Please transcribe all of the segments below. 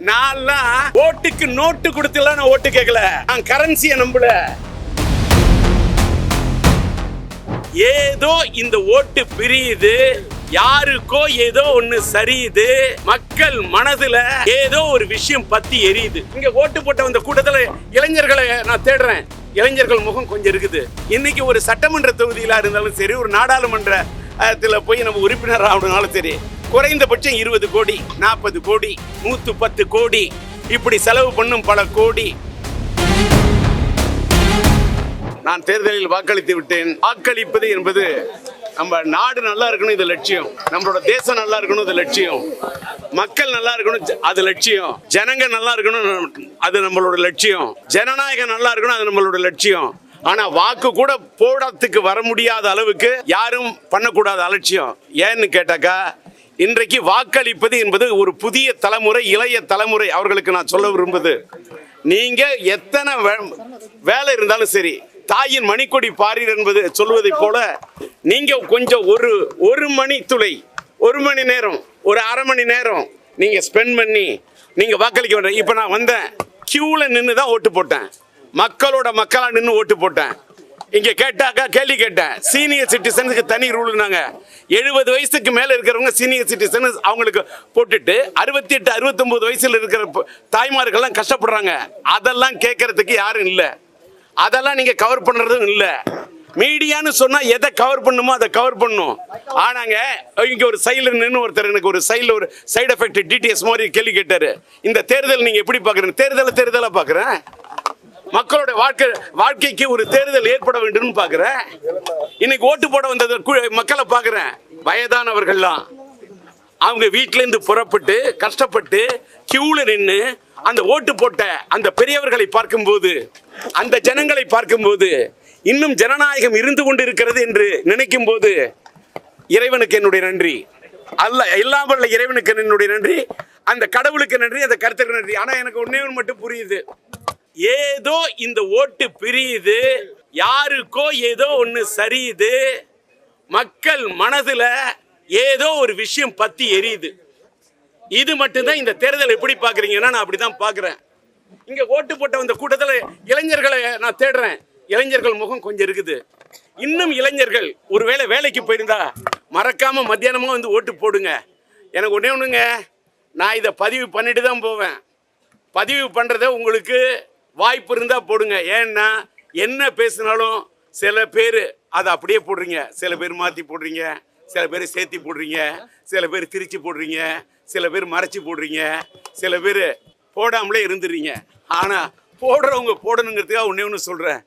நான்லாம் ஓட்டுக்கு நோட்டு கொடுத்துலாம் நான் ஓட்டு கேட்கல, நான் கரன்சியை நம்பல. ஏதோ இந்த ஓட்டு பிரியுது, யாருக்கோ ஏதோ ஒண்ணு சரியுது, மக்கள் மனதுல ஏதோ ஒரு விஷயம் பத்தி எரியுது. இங்க ஓட்டு போட்ட வந்த கூட்டத்துல இளைஞர்களை நான் தேடுறேன். இளைஞர்கள் முகம் கொஞ்சம் இருக்குது. இன்னைக்கு ஒரு சட்டமன்ற தொகுதியில இருந்தாலும் சரி, ஒரு நாடாளுமன்றத்துல போய் நம்ம உறுப்பினர் ஆகணும்னாலும் சரி, குறைந்தபட்சம் 20 கோடி, 40 கோடி, 110 கோடி இப்படி செலவு பண்ணும் பல கோடி. நான் தேர்தலில் வாக்களித்து விட்டேன். வாக்களிப்பது என்பது நம்ம நாடு நல்லா இருக்கணும், இது லட்சியம். நம்மளோட தேசம் நல்லா இருக்கணும், இது லட்சியம். மக்கள் நல்லா இருக்கணும், அது லட்சியம். ஜனங்க நல்லா இருக்கணும், அது நம்மளோட லட்சியம். ஜனநாயகம் நல்லா இருக்கணும், அது நம்மளோட லட்சியம். ஆனா வாக்கு கூட போடத்துக்கு வர முடியாத அளவுக்கு யாரும் பண்ணக்கூடாத அலட்சியம். ஏன்னு கேட்டாக்கா, இன்றைக்கு வாக்களிப்பது என்பது ஒரு புதிய தலைமுறை, இளைய தலைமுறை. அவர்களுக்கு நான் சொல்ல விரும்புவது, நீங்க எத்தனை வேலை இருந்தாலும் சரி, தாயின் மணிக்கொடி பாரீர் என்பது சொல்வதை போல, நீங்க கொஞ்சம் ஒரு மணி துளை, 1 மணி நேரம், ஒரு அரை மணி நேரம் நீங்க ஸ்பெண்ட் பண்ணி நீங்க வாக்களிக்க வேண்டாம். இப்ப நான் வந்தேன், கியூல நின்று தான் ஓட்டு போட்டேன். மக்களோட மக்களா நின்று ஓட்டு போட்டேன். இங்க கேட்டாக்கா கேள்வி கேட்டேன். சீனியர் சிட்டிசனுக்கு தனி ரூல்னாங்க. 70 வயசுக்கு மேல இருக்கிறவங்க சீனியர் சிட்டிசன் அவங்களுக்கு போட்டுட்டு 68, 69 வயசுல இருக்கிற தாய்மார்கள்லாம் கஷ்டப்படுறாங்க. அதெல்லாம் கேட்கறதுக்கு யாரும் இல்லை. அதெல்லாம் நீங்க கவர் பண்றதும் இல்லை. மீடியான்னு சொன்னா எதை கவர் பண்ணுமோ அதை கவர் பண்ணும். ஆனாங்க இங்க ஒரு சைடுல நின்று ஒருத்தர் எனக்கு ஒரு சைடுல ஒரு சைடு எஃபெக்ட் டிடிஎஸ் மாதிரி கேள்வி கேட்டாரு. இந்த தேர்தல் நீங்க எப்படி பாக்குறீங்க? தேர்தலை பாக்குறேன். மக்களோட வாழ்க்கைக்கு ஒரு தேர்தல் ஏற்பட வேண்டும் பாக்குறேன். இன்னைக்கு ஓட்டு போட வந்தது மக்களை பாக்குறேன். வயதானவர்கள்லாம் அவங்க வீட்டுல இருந்து புறப்பட்டு கஷ்டப்பட்டு கியூல நின்று அந்த ஓட்டு போட்ட அந்த பெரியவர்களை பார்க்கும்போது, அந்த ஜனங்களை பார்க்கும்போது, இன்னும் ஜனநாயகம் இருந்து கொண்டு இருக்கிறது என்று நினைக்கும் போது இறைவனுக்கு என்னுடைய நன்றி. எல்லாம் வல்ல இறைவனுக்கு என்னுடைய நன்றி, அந்த கடவுளுக்கு நன்றி, அந்த கருத்துக்கு நன்றி. ஆனா எனக்கு ஒன்னே ஒன்று மட்டும் புரியுது, ஏதோ இந்த ஓட்டு பிரியுது, யாருக்கோ ஏதோ ஒண்ணு சரியுது, மக்கள் மனதுல ஏதோ ஒரு விஷயம் பத்தி எரியுது. இது மட்டும்தான் இந்த தேர்தல். எப்படி பாக்குறீங்கன்னா நான் அப்படிதான் பாக்குறேன். இங்க ஓட்டு போட்ட வந்த கூட்டத்துல இளைஞர்களை நான் தேடுறேன். இளைஞர்கள் முகம் கொஞ்சம் இருக்குது. இன்னும் இளைஞர்கள் ஒருவேளை வேலைக்கு போயிருந்தா மறக்காம மத்தியானமா வந்து ஓட்டு போடுங்க. எனக்கு ஒண்ணே ஒண்ணுங்க, நான் இதை பதிவு பண்ணிட்டு தான் போவேன். பதிவு பண்றத உங்களுக்கு வாய்ப்பு இருந்தா போடுங்க. ஏன்னா என்ன பேசினாலும் சில பேர் அதை அப்படியே போடுறீங்க, சில பேர் மாற்றி போடுறீங்க, சில பேர் சேர்த்தி போடுறீங்க, சில பேர் திரிச்சு போடுறீங்க, சில பேர் மறைச்சி போடுறீங்க, சில பேர் போடாமலே இருந்துடுறீங்க. ஆனால் போடுறவங்க போடணுங்கிறதுக்காக ஒன்று சொல்கிறேன்.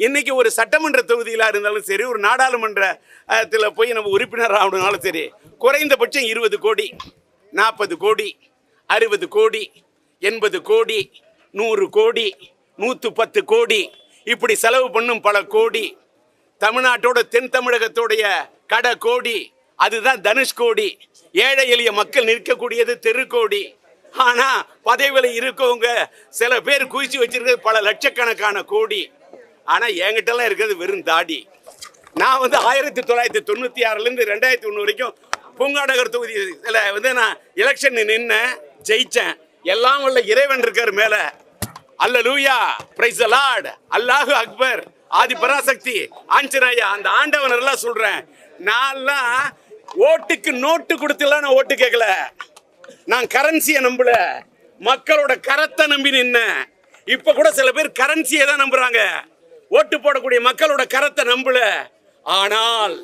இன்னைக்கு ஒரு சட்டமன்ற தொகுதியில் இருந்தாலும் சரி, ஒரு நாடாளுமன்றத்தில் போய் நம்ம உறுப்பினர் ஆகணும்னாலும் சரி, குறைந்தபட்சம் 20 கோடி, 40 கோடி, 60 கோடி, 80 கோடி, 100 கோடி, 110 கோடி இப்படி செலவு பண்ணும் பல கோடி. தமிழ்நாட்டோட தென் தமிழகத்தோடைய கட கோடி, அதுதான் தனுஷ்கோடி. ஏழை எளிய மக்கள் நிற்கக்கூடியது தெருக்கோடி. ஆனா பதவியில் இருக்கவங்க சில பேர் குவிச்சு வச்சிருக்கிறது பல லட்சக்கணக்கான கோடி. ஆனா என்கிட்டலாம் இருக்கிறது வெறும் தாடி. நான் 1996 2001 வரைக்கும் பூங்காநகர் தொகுதியில் நான் எலெக்ஷன் நின்று ஜெயிச்சேன். எல்லாம் உள்ள இறைவன் இருக்காரு மேல. அல்லேலூயா, பிரைஸ் தி லார்ட், அல்லாஹு அக்பர், ஆதி பராசக்தி, ஆஞ்சநேயா, அந்த ஆண்டவன் எல்லாம் சொல்றேன். நான்லாம் ஓட்டுக்கு நோட்டு கொடுத்துலாம் நான் ஓட்டு கேட்கல, நான் கரன்சியை நம்பல, மக்களோட கரத்தை நம்பி நின்ன. இப்ப கூட சில பேர் கரன்சியை தான் நம்புறாங்க, ஓட்டு போடக்கூடிய மக்களோட கரத்தை நம்பல. ஆனால்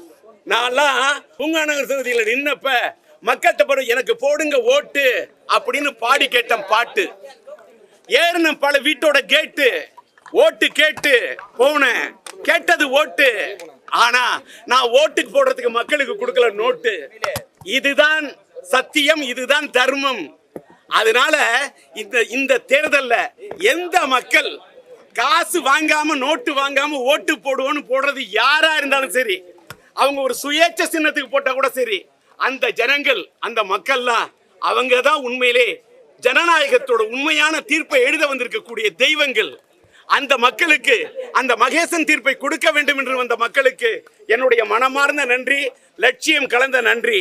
நான்லாம் பூங்காநகர் தொகுதியில் நின்னப்ப மக்கள்கிட்ட போட எனக்கு போடுங்க ஓட்டு அப்படின்னு பாடி கேட்டேன் பாட்டு. ஏறின பல வீட்டோட கேட்டு ஓட்டு கேட்டு போனேன், கேட்டது ஓட்டு. ஆனா நான் ஓட்டுக்கு போடுறதுக்கு மக்களுக்கு கொடுக்கல நோட்டு. இதுதான் சத்தியம், இதுதான் தர்மம். அதனால இந்த தேர்தல்ல எந்த மக்கள் காசு வாங்காம நோட்டு வாங்காம ஓட்டு போடுவோன்னு போடுறது யாரா இருந்தாலும் சரி, அவங்க ஒரு சுயேட்சை சின்னத்துக்கு போட்டா கூட சரி, அந்த ஜனங்கள் அந்த மக்கள்லாம் அவங்க தான் உண்மையிலே ஜனநாயகத்தோட உண்மையான தீர்ப்பை எழுத வந்திருக்கக்கூடிய தெய்வங்கள். அந்த மக்களுக்கு அந்த மகேசன் தீர்ப்பை கொடுக்க வேண்டும் என்று வந்த மக்களுக்கு என்னுடைய மனமார்ந்த நன்றி, லட்சியம் கலந்த நன்றி.